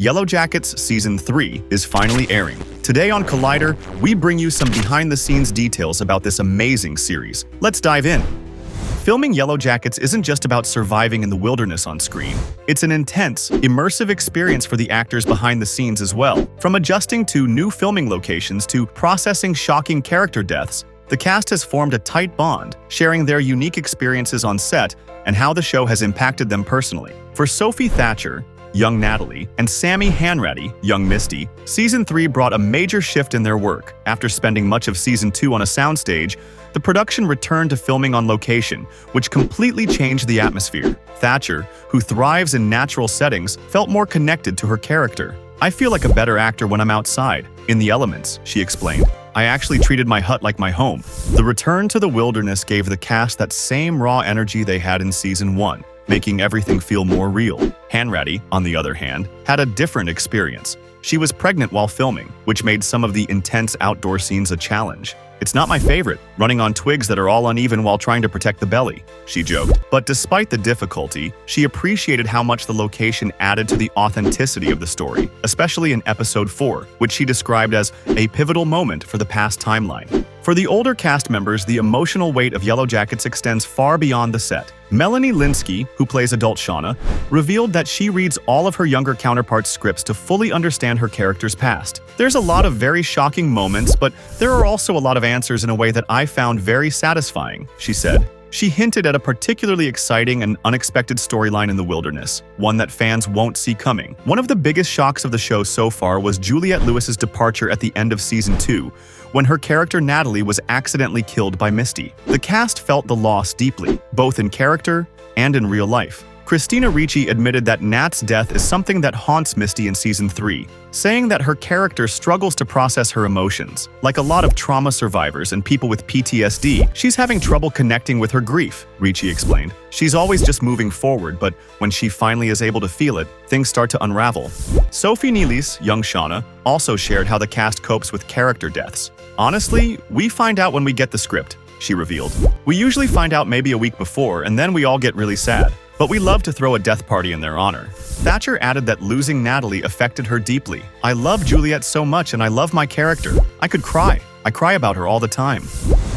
Yellowjackets Season 3 is finally airing. Today on Collider, we bring you some behind-the-scenes details about this amazing series. Let's dive in. Filming Yellowjackets isn't just about surviving in the wilderness on screen. It's an intense, immersive experience for the actors behind the scenes as well. From adjusting to new filming locations to processing shocking character deaths, the cast has formed a tight bond, sharing their unique experiences on set and how the show has impacted them personally. For Sophie Thatcher, young Natalie, and Sammy Hanratty, young Misty, Season 3 brought a major shift in their work. After spending much of Season 2 on a soundstage, the production returned to filming on location, which completely changed the atmosphere. Thatcher, who thrives in natural settings, felt more connected to her character. "I feel like a better actor when I'm outside, in the elements," she explained. "I actually treated my hut like my home." The return to the wilderness gave the cast that same raw energy they had in Season 1, making everything feel more real. Hanratty, on the other hand, had a different experience. She was pregnant while filming, which made some of the intense outdoor scenes a challenge. "It's not my favorite, running on twigs that are all uneven while trying to protect the belly," she joked. But despite the difficulty, she appreciated how much the location added to the authenticity of the story, especially in Episode 4, which she described as a pivotal moment for the past timeline. For the older cast members, the emotional weight of Yellowjackets extends far beyond the set. Melanie Linsky, who plays adult Shauna, revealed that she reads all of her younger counterparts' scripts to fully understand her character's past. "There's a lot of very shocking moments, but there are also a lot of answers in a way that I found very satisfying," she said. She hinted at a particularly exciting and unexpected storyline in the wilderness, one that fans won't see coming. One of the biggest shocks of the show so far was Juliette Lewis's departure at the end of Season 2, when her character Natalie was accidentally killed by Misty. The cast felt the loss deeply, both in character and in real life. Christina Ricci admitted that Nat's death is something that haunts Misty in Season 3, saying that her character struggles to process her emotions. Like a lot of trauma survivors and people with PTSD, she's having trouble connecting with her grief, Ricci explained. "She's always just moving forward, but when she finally is able to feel it, things start to unravel." Sophie Nealis, young Shauna, also shared how the cast copes with character deaths. "Honestly, we find out when we get the script," she revealed. "We usually find out maybe a week before, and then we all get really sad. But we love to throw a death party in their honor." Thatcher added that losing Natalie affected her deeply. "I love Juliette so much and I love my character. I could cry. I cry about her all the time."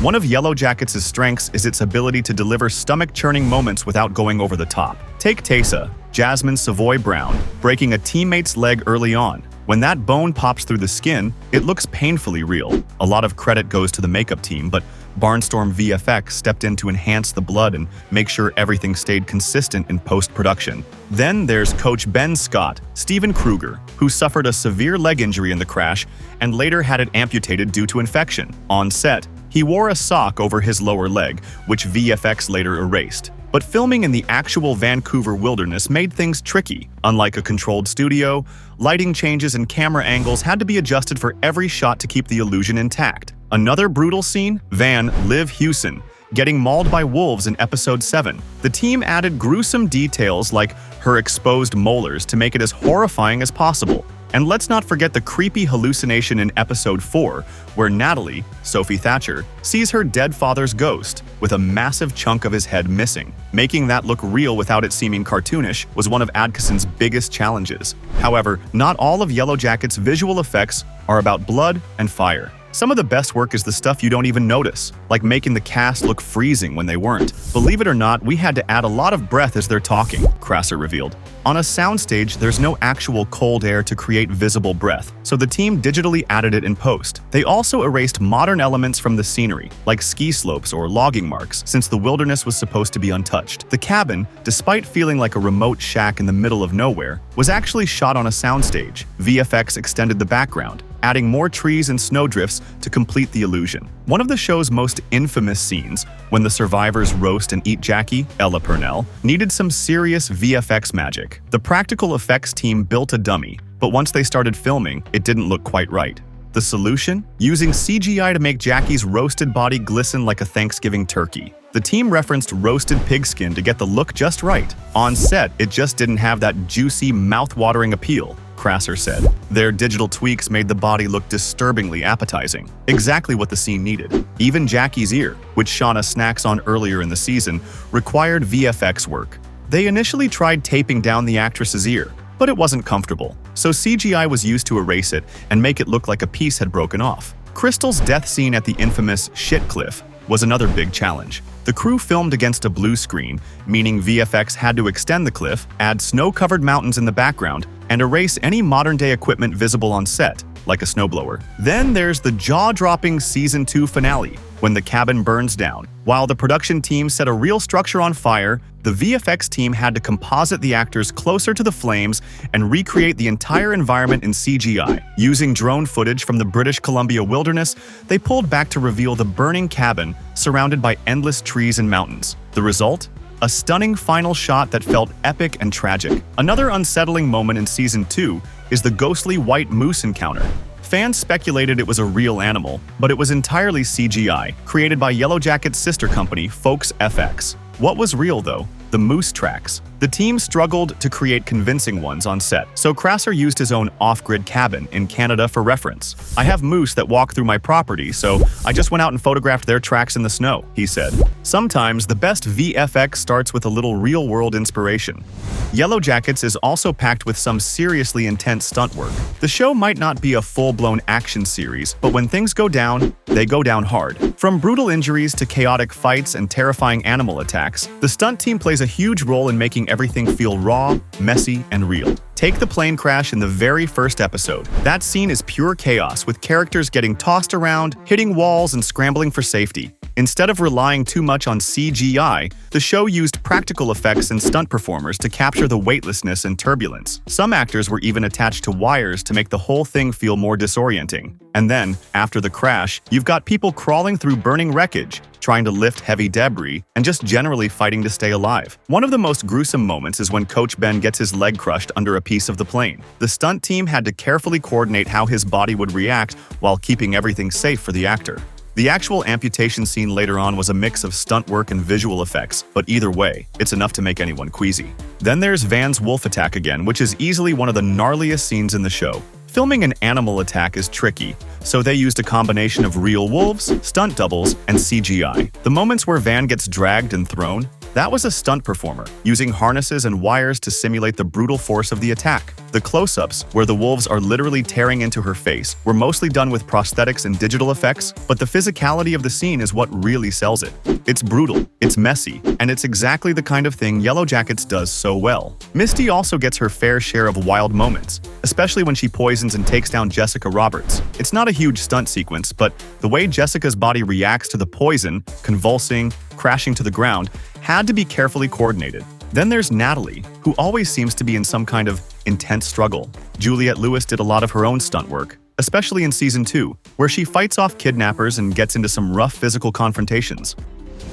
One of Yellowjackets' strengths is its ability to deliver stomach-churning moments without going over the top. Take Taysa, Jasmine Savoy Brown, breaking a teammate's leg early on. When that bone pops through the skin, it looks painfully real. A lot of credit goes to the makeup team, but Barnstorm VFX stepped in to enhance the blood and make sure everything stayed consistent in post-production. Then there's Coach Ben Scott, Steven Kruger, who suffered a severe leg injury in the crash and later had it amputated due to infection. On set, he wore a sock over his lower leg, which VFX later erased. But filming in the actual Vancouver wilderness made things tricky. Unlike a controlled studio, lighting changes and camera angles had to be adjusted for every shot to keep the illusion intact. Another brutal scene? Liv Hewson, getting mauled by wolves in Episode 7. The team added gruesome details like her exposed molars to make it as horrifying as possible. And let's not forget the creepy hallucination in Episode 4, where Natalie, Sophie Thatcher, sees her dead father's ghost, with a massive chunk of his head missing. Making that look real without it seeming cartoonish was one of Adkisson's biggest challenges. However, not all of Yellowjackets' visual effects are about blood and fire. Some of the best work is the stuff you don't even notice, like making the cast look freezing when they weren't. "Believe it or not, we had to add a lot of breath as they're talking," Krasser revealed. "On a soundstage, there's no actual cold air to create visible breath, so the team digitally added it in post. They also erased modern elements from the scenery, like ski slopes or logging marks, since the wilderness was supposed to be untouched. The cabin, despite feeling like a remote shack in the middle of nowhere, was actually shot on a soundstage. VFX extended the background, adding more trees and snowdrifts to complete the illusion. One of the show's most infamous scenes, when the survivors roast and eat Jackie, Ella Purnell, needed some serious VFX magic. The practical effects team built a dummy, but once they started filming, it didn't look quite right. The solution? Using CGI to make Jackie's roasted body glisten like a Thanksgiving turkey. The team referenced roasted pigskin to get the look just right. On set, it just didn't have that juicy, mouth-watering appeal, Krasser said. Their digital tweaks made the body look disturbingly appetizing, exactly what the scene needed. Even Jackie's ear, which Shauna snacks on earlier in the season, required VFX work. They initially tried taping down the actress's ear, but it wasn't comfortable. so CGI was used to erase it and make it look like a piece had broken off. Crystal's death scene at the infamous shit cliff was another big challenge. The crew filmed against a blue screen, meaning VFX had to extend the cliff, add snow-covered mountains in the background, and erase any modern-day equipment visible on set, like a snowblower. Then there's the jaw-dropping Season 2 finale, when the cabin burns down. While the production team set a real structure on fire, the VFX team had to composite the actors closer to the flames and recreate the entire environment in CGI. Using drone footage from the British Columbia wilderness, they pulled back to reveal the burning cabin surrounded by endless trees and mountains. The result? A stunning final shot that felt epic and tragic. Another unsettling moment in Season 2 is the ghostly white moose encounter. Fans speculated it was a real animal, but it was entirely CGI, created by Yellowjackets' sister company, Folks FX. What was real, though? The moose tracks. The team struggled to create convincing ones on set, so Crasser used his own off-grid cabin in Canada for reference. "I have moose that walk through my property, so I just went out and photographed their tracks in the snow," he said. Sometimes the best VFX starts with a little real-world inspiration. Yellowjackets is also packed with some seriously intense stunt work. The show might not be a full-blown action series, but when things go down, they go down hard. From brutal injuries to chaotic fights and terrifying animal attacks, the stunt team plays a huge role in making everything feel raw, messy, and real. Take the plane crash in the very first episode. That scene is pure chaos, with characters getting tossed around, hitting walls, and scrambling for safety. Instead of relying too much on CGI, the show used practical effects and stunt performers to capture the weightlessness and turbulence. Some actors were even attached to wires to make the whole thing feel more disorienting. And then, after the crash, you've got people crawling through burning wreckage, trying to lift heavy debris, and just generally fighting to stay alive. One of the most gruesome moments is when Coach Ben gets his leg crushed under a piece of the plane. The stunt team had to carefully coordinate how his body would react while keeping everything safe for the actor. The actual amputation scene later on was a mix of stunt work and visual effects, but either way, it's enough to make anyone queasy. Then there's Van's wolf attack again, which is easily one of the gnarliest scenes in the show. Filming an animal attack is tricky, so they used a combination of real wolves, stunt doubles, and CGI. The moments where Van gets dragged and thrown, that was a stunt performer, using harnesses and wires to simulate the brutal force of the attack. The close-ups, where the wolves are literally tearing into her face, were mostly done with prosthetics and digital effects, but the physicality of the scene is what really sells it. It's brutal, it's messy, and it's exactly the kind of thing Yellowjackets does so well. Misty also gets her fair share of wild moments, especially when she poisons and takes down Jessica Roberts. It's not a huge stunt sequence, but the way Jessica's body reacts to the poison, convulsing, crashing to the ground, had to be carefully coordinated. Then there's Natalie, who always seems to be in some kind of intense struggle. Juliette Lewis did a lot of her own stunt work, especially in Season 2, where she fights off kidnappers and gets into some rough physical confrontations.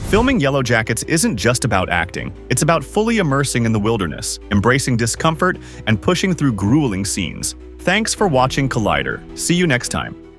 Filming Yellowjackets isn't just about acting, it's about fully immersing in the wilderness, embracing discomfort, and pushing through grueling scenes. Thanks for watching Collider. See you next time.